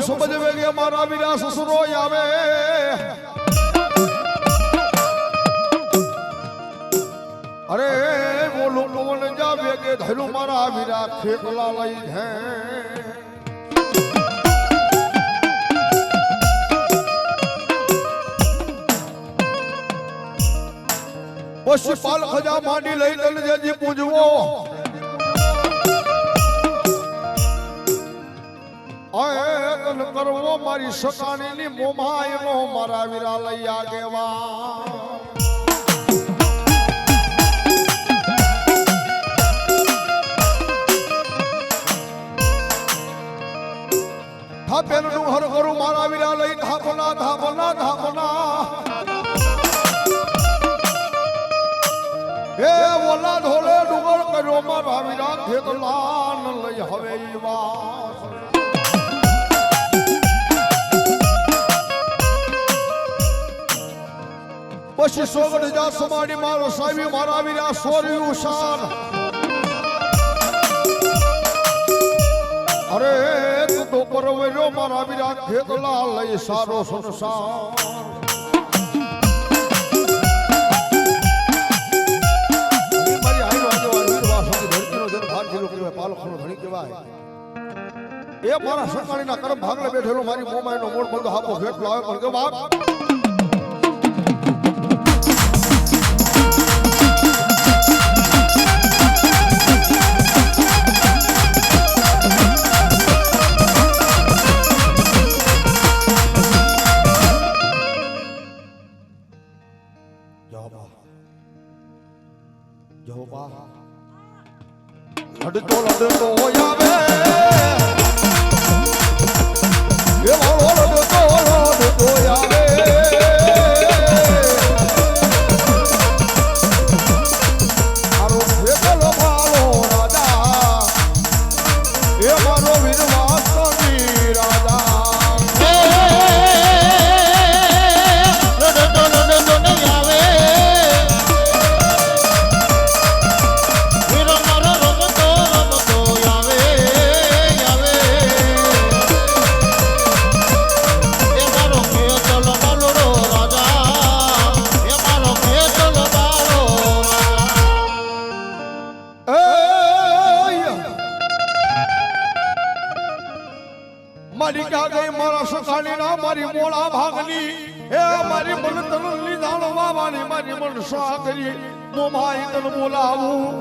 એવું સમજવે કે મારા વીરા સસુરો આવે અરે બોલું પવન જાવે કે ધરું મારા વીરા ખેકલા લઈ હે પછી પાલ ખજા માંડી લઈ તને જેજી પૂજવો આય તન કરવો મારી સકાની ની મોમાય નો મારા વીરા લઈ આગેવા થાપેલું હર કરું મારા વીરા લઈ ધાપના ધાપના ધાપના એ ઓલા ધોલે ડુંગર કર્યો મારા વીરા ખેતલાન લઈ હવે વાસ પછી સોગડ જા સમાડી મારો સાવી મારા વીરા સોર્યું શાન અરે તું તો પરવેરો મારા વીરા ખેતલા લઈ સારો સંસાર એ મારા સકાળીના કરમ ભાગલે બેઠેલો મારી મોમાઈનો મોડ બંધ હાપો ફેટલો આવે પણ કે બાપ લડતો લડતો આવે એ વાળો લડતો લડતો આવે મારો ફેકલો મારો રાજા એ મારો વીરવાસની રાજા લડતો લડતો નહીં આવે મારી ક્યાં ગઈ મારા સખાની ના મારી મોળા ભાગની એ મારી મન તનની જાણવા વાળી મારી મન સાગરી મોમાઈ તન બોલાવું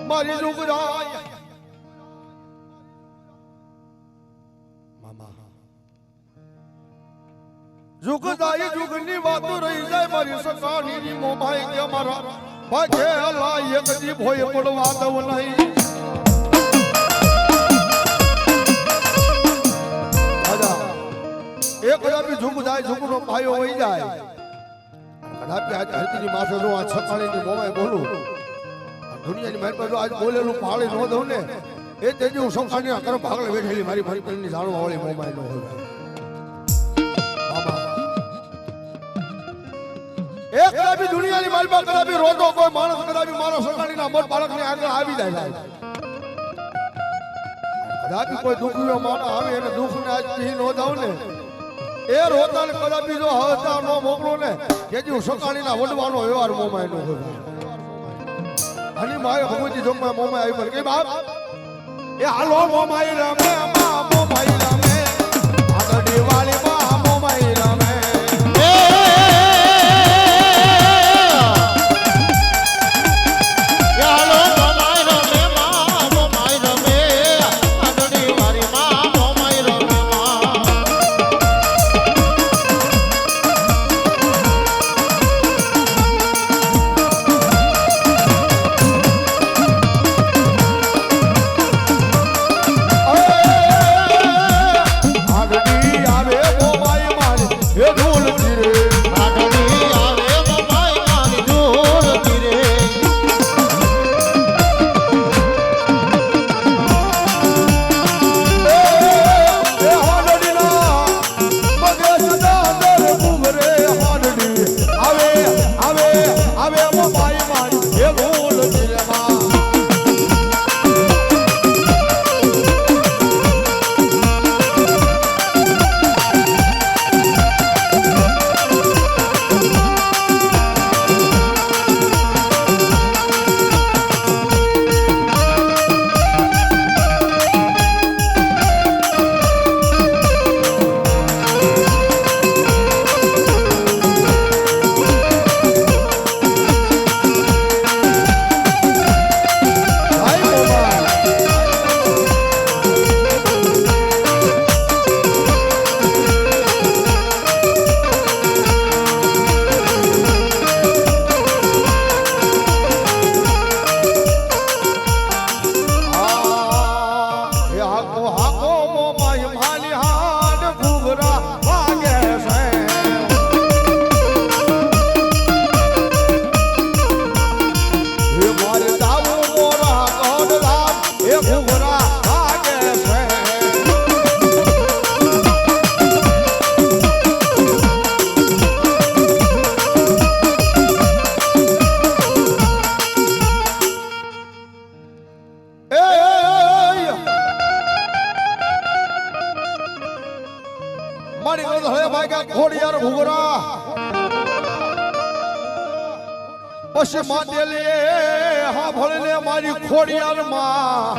મારી જુગરાય મામા જુગદાઈ જુગની વાતો રહી જાય મારી સખાની ની મોમાઈ કે મારા ભાગે અલા એક દી ભોય પડવા દઉં નહીં દાદા એક કદાપી ઝુક જાય ઝુકનો પાયો વહી જાય કદાપી આજ ધરતીની માથે નો આ છકાળીની મોમાય બોલું દુનિયાની મારી પાસે આજ બોલેલું પાળી ન દઉં ને એ તેજી હું સંખાની કરમ ભાગલે બેઠેલી મારી ફરીની જાણવા વાળી મોમાય નો હોય એક કદાપી દુનિયાની માલમાં કદાપી રોતો કોઈ માણસ કદાપી મારો સકાળીના મોટ બાળકની આગળ આવી જાય કદાપી કોઈ દુખનો માણસ આવે એને દુઃખને આજ પી નો દઉં ને એ રોતાને કદાપી જો હસતા નો મોકલો ને કેજી હું સકાળીના વડવાનો વ્યવહાર મોમાય નો હોય અને માય ભગવતી જોગમાં મોમાય આવી પણ કે બાપ એ હાલો મોમાય રમે મોમાય રમે આગળ વાળી માં મોમાય રમે હાકો મો માય માલી હાડ ઘૂઘરા વાગે છે એ મારે દાવો મોરા ગોડરામ એ ઘૂઘરા વાગે છે મારી ગોદ હવે ભાગ્યા ખોડિયાર ઘૂઘરા પછી માતેલે હા ભળને મારી ખોડિયાર માં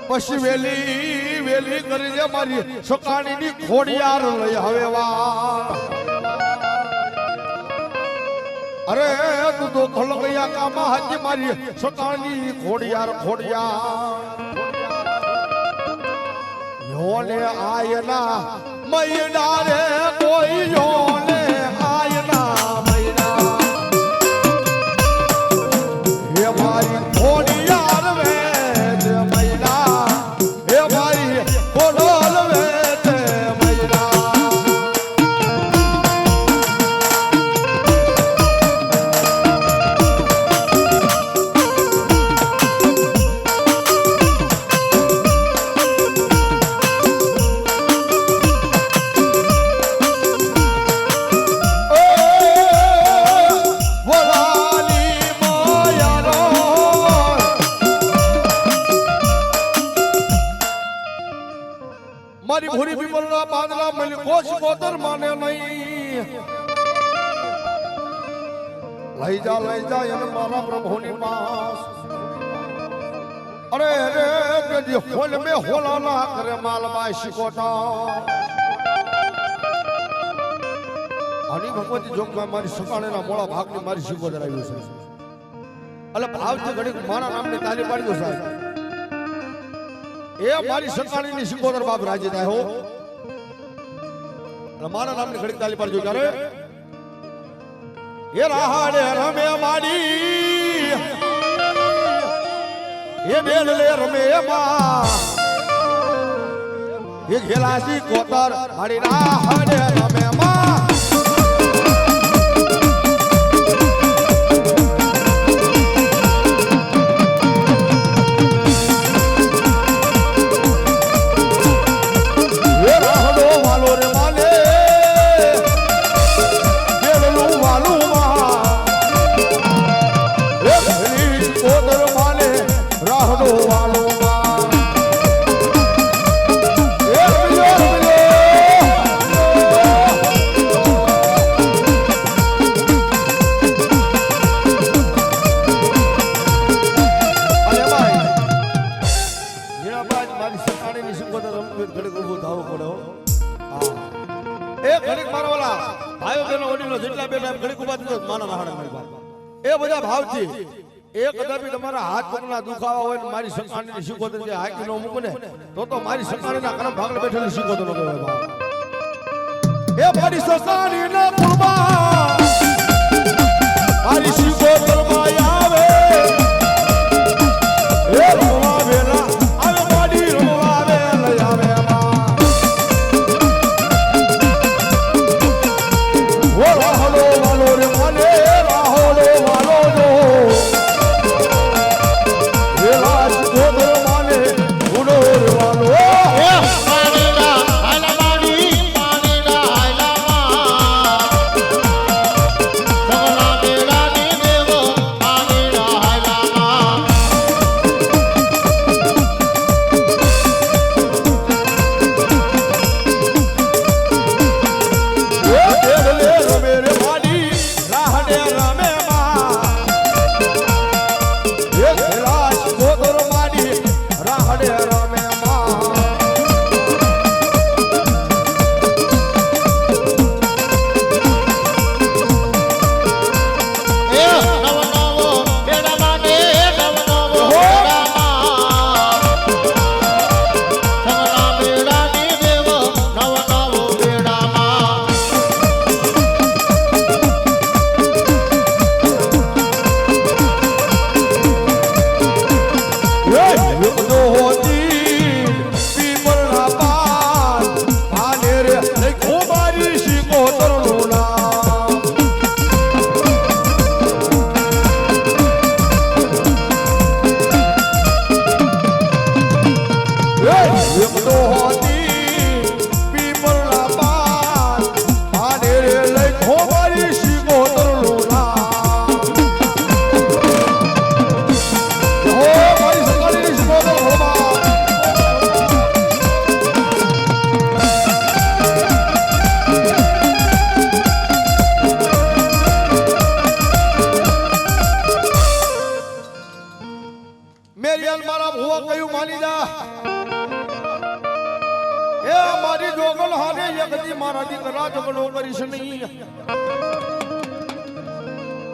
પછી વેલી વેલી કરી દે મારી સકાણીની ખોડિયાર લઈ હવે વા અરે તું તો ખલકૈયા કામા હાજી મારી સકાણી ખોડિયાર ખોડિયાર યોને આયના મૈના રે કોઈ યોને આયના મૈના હે મારી ખોડિયાર વે તે મૈના હે મારી ખોડલ વે તે મૈના મારી ભૂરી પીપળના બાંધલા મળી કોશ કોતર માને નહીં લઈ જા એને મારા પ્રભુની પાસ અરે રે કદી હોલ મે હોલા ના કરે માલબાઈ શિકોટા આની ભગવતી જોગમાં મારી સકાળેના મોળા ભાગની મારી શિકોતર આવ્યું છે એટલે ભાવથી ઘડીક મારા નામની તાલી પાડી દો સાહેબ એ મારી સકાળીની શિકોતર બાપ રાજી થાય હો અને મારા નામની ઘડીક તાલી પાડજો ત્યારે એ રાહડે રમે માડી એ બેલ લે રમે માં એ ઘેલાસી કોતર મારી રાહડે રમે માં એ બધા ભાવથી એ કદાપી તમારા હાથ પગના દુખાવા હોય ને મારી સકાણીની શિકોતર જે હાકી નો મૂકે ને તો મારી સકાણીના કરમ ભાગલે બેઠેલી શિકોતર નો કહેવાય એ મારી સકાણીના કુરબા મારી શિકોતર માં આવે એ રોવા વેલા આવે મારી રોવા વેલા આવે ઓ રાહલો વાલો રે માને રાહલો વાલો જો એ રાજ ગોદર માને ઉડોર વાલો એ પાણીના હાલમાડી પાણીના હાલમા સગના મેળાની દેવો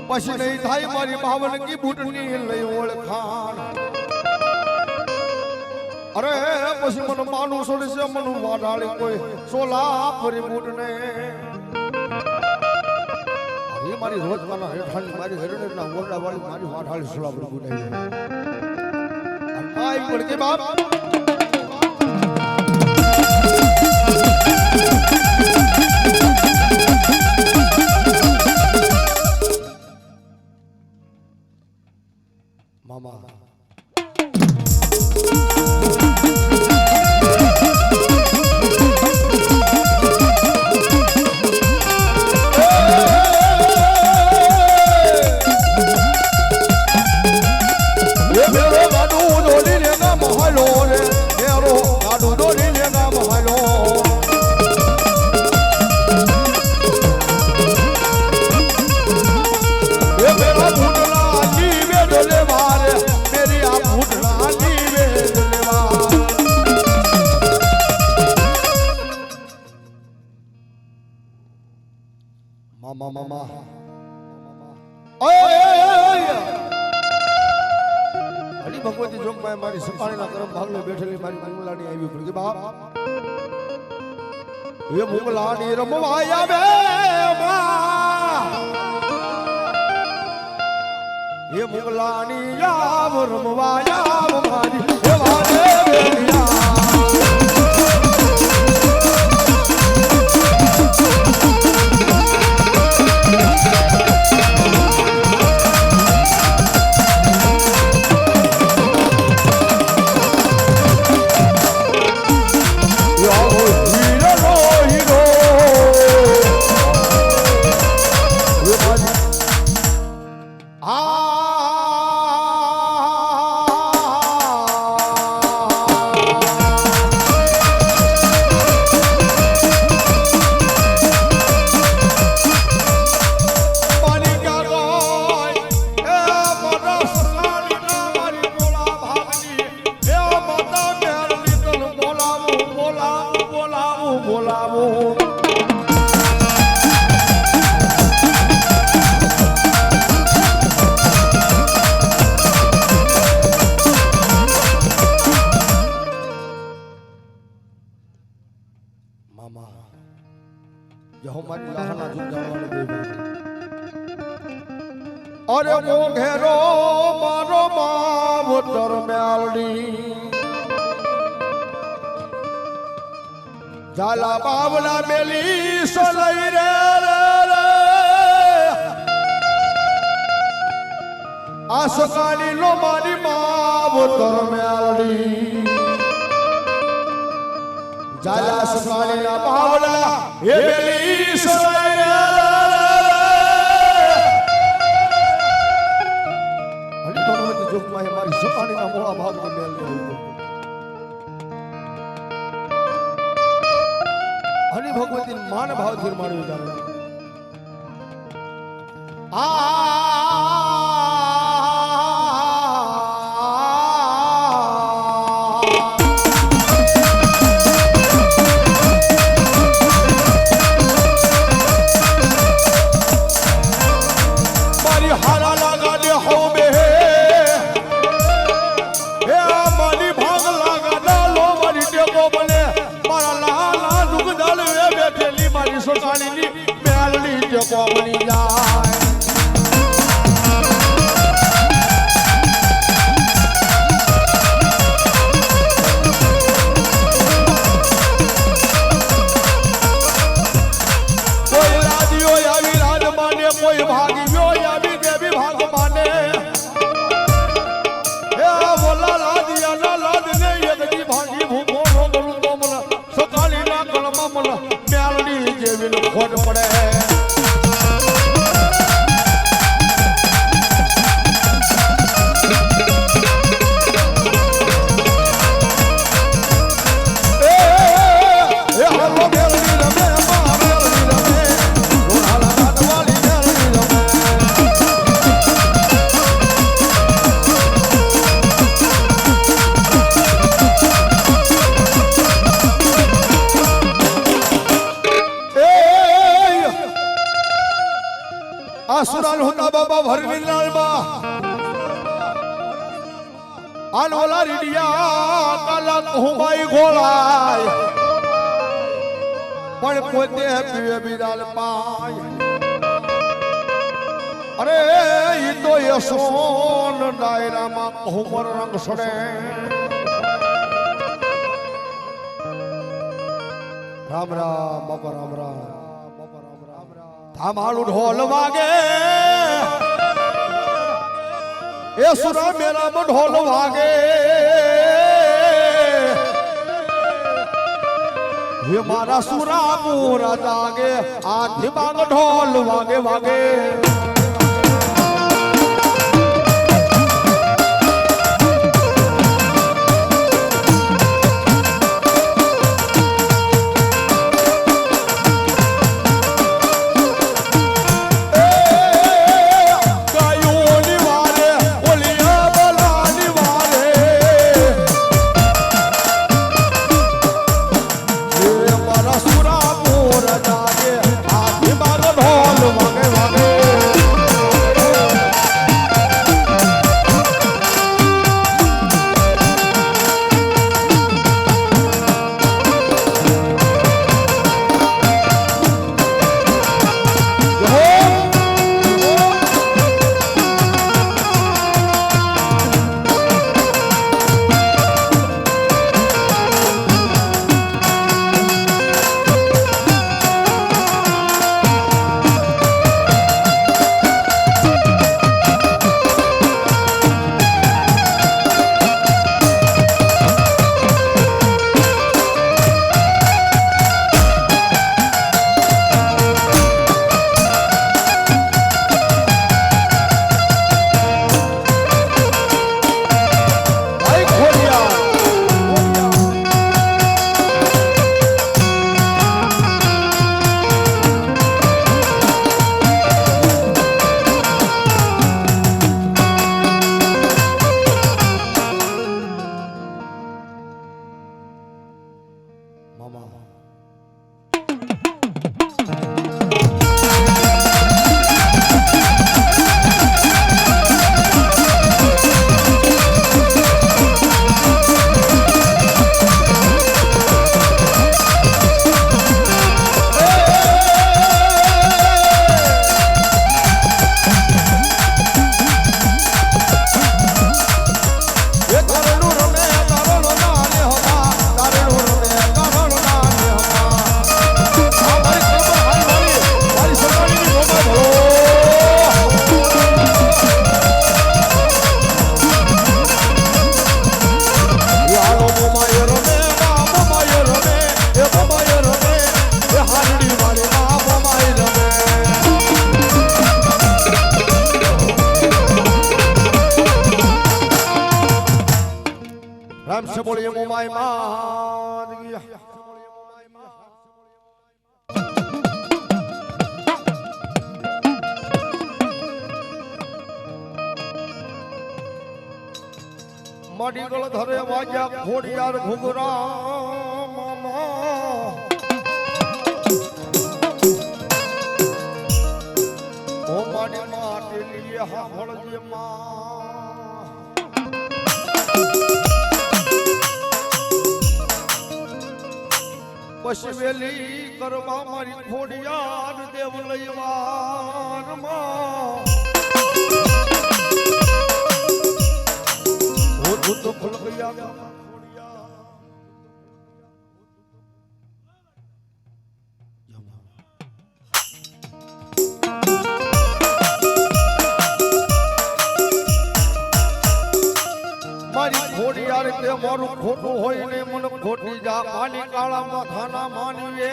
પછી નહીં થાય મારી બાવનગી બૂટની લઈ ઓળખાણ અરે પછી મને માનું છોડશે મનુ વાડાળી કોઈ સોલા ફરી બૂટને એ મારી રોજ માના હેઠાણી મારી હેરણના ઓરડા વાળી મારી વાડાળી સોલા ફરી બૂટ આવી આઈ પડકે બાપ મામા મામા હરી ભગવતી જોગમાં મારી સપાણીના કરમ ભાગલે બેઠેલી મારી મુંગલાની આવી પડી કે બાપ એ મુંગલાની રમવા આવે એ મુંગલાની આવ રમવા આવ મારી એ વાડે અરે મો ઘેરો મારો માવતર મેલડી ઝાલા બાવલા મેલી સલઈ રે આ સકાળી નો મારી માવતર મેલડી ઝાલા સકાળી ના બાવલા એ મેલી સલઈ રે મારી સપાણીના મોળા ભાગમાં મેલ હરિ ભગવતી માન ભાવથી મારું ઉદાહરણ મારી હારા લાગા દે હો બે સોસાણીની મેલડી ટેકો બની જાય કોઈ રાજીઓ આવી રાજ માને કોઈ ભાગીઓ આવી દેવી ભાગ માને હે બોલા રાજીયા ના લાદ ને એકદી ભાગી ભૂખ આસુરાલ હોતા બાબા ભરવીલાલમાં આલોલા રીડિયા કાલા કહુબાઈ ગોળાય પણ પોતે પીવે બિરાલ પાય અરે ઈ તો યશોન ડાયરામાં કહુમર રંગ સડે રામ રામ બાપા રામ રામ ધામાળું ઢોલ વાગે એ સુરા મેરામાં ઢોલ વાગે હે મારા સુરા પૂરા જાગે આ દિમાગ ઢોલ વાગે વાગે રામ સે બોલીએ મોમાઈ માત ગયા માડી ગળ ધરે વાગ્યા ખોડિયાર ઘુઘરા મામા ઓ માડી માટી લીએ હા હળજે માં પછી વેલી કરવા મારી ખોડિયાર દેવ લઈવાર માં હું તો ખુલ ગયા મારી ખોડિયાર તે મારું ખોટું હોય ને મને ખોટી જા પાણી કાળા માથાના માનીએ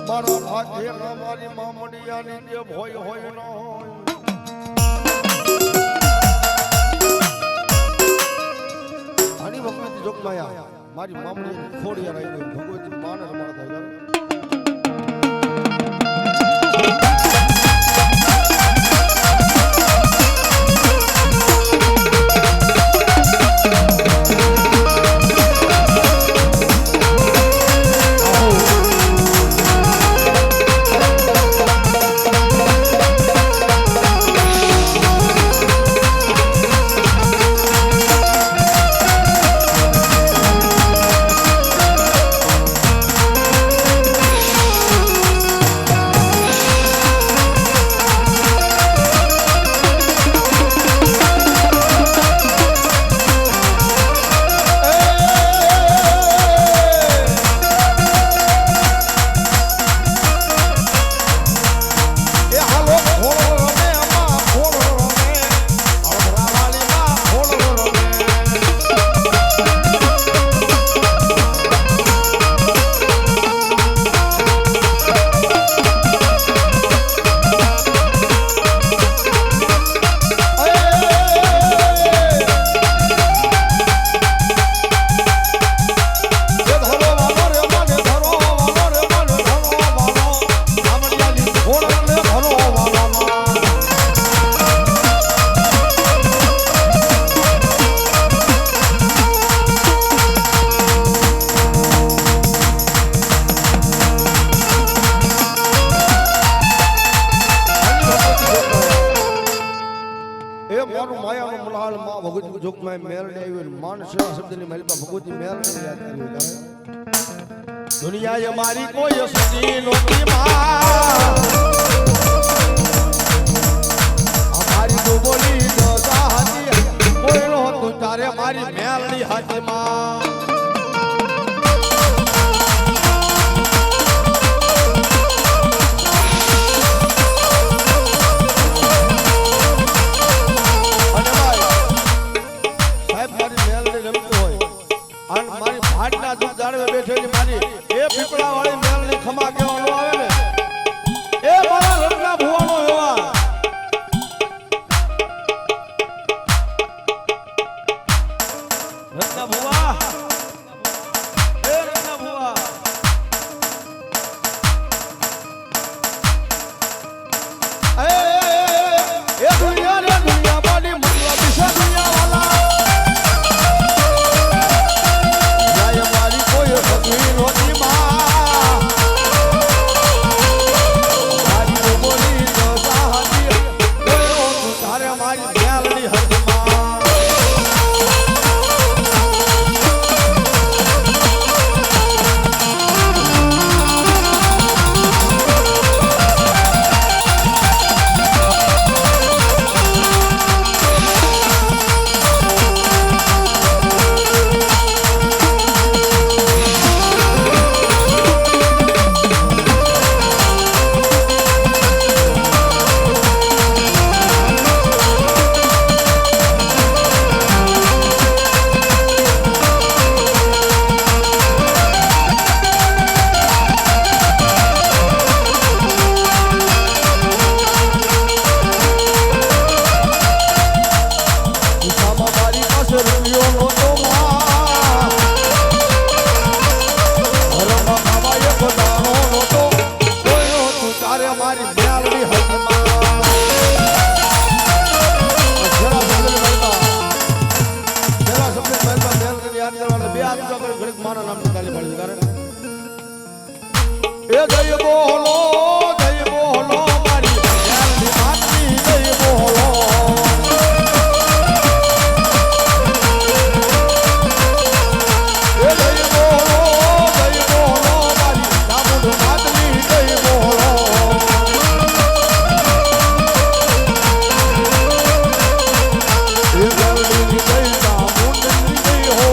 મારા ભાગ્ય મારી મામડિયાની જે ભોય હોય ન હોય આની વખત જોગમાયા મારી મામડિયાની ખોડિયાર આવી ભગવતી માને રમાડતા હતા મલાલ માં ભગવતી જોગ માં મેલ દેવી માન સેવા શબ્દની માલિકા ભગવતી મેલ ને યાદ કરી દુનિયા એ મારી કોઈ સદી નોતી માં અમારી તો બોલી તો સાહતી કોઈ નો તું તારે મારી મેલડી હાથી માં બેઠેલી મારી એ પીપળા વાળી મેલની ખમા કેવાનો આવે ને એ મારા રત્ના ભુવાનો એવા રત્ના ભુવા એ રત્ના ભુવા એ દુનિયા બાની મતલબ દિશા દુનિયા વાલા જય બોલો મારી મેલની માતની જય બોલો મારી દામોદ માતની જય બોલો એ મેલની જય દામોદની જય હો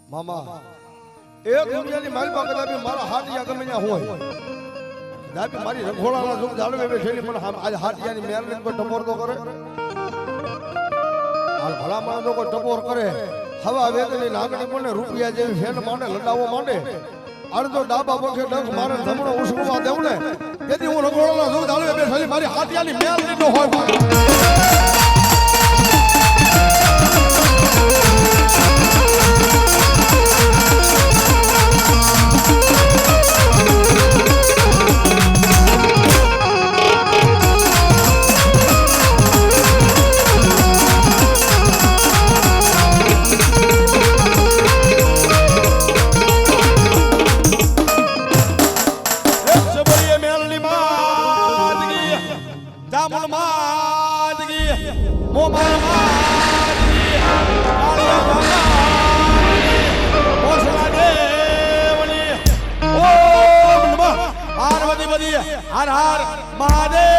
મામા એ દુનિયાની મારી પાસે કદાચ મારા હાટિયા ગમે ત્યાં હોય દાબી મારી રખોડાના સુખ જાળવે બેઠેલી પણ આજ હાટિયાની મેલને કોઈ ટપોર તો કરે હાલ ભલા માણસો કોઈ ટપોર કરે હવા વેદની લાગણી બોલે રૂપિયા જેવી ફેન માંડે લડાવો માંડે અડધો ડાબા પગે ડંખ મારે ધમણો ઉસકવા દેવું ને તેથી હું રખોડાના સુખ જાળવે બેઠેલી મારી હાટિયાની મેલ લીધો હોય જામુન માતગી મોમાન માતગી કાળિયા માતગી ઓસલા દેવની ઓમ નમઃ પાર્વતી પતિ હર હર મહાદેવ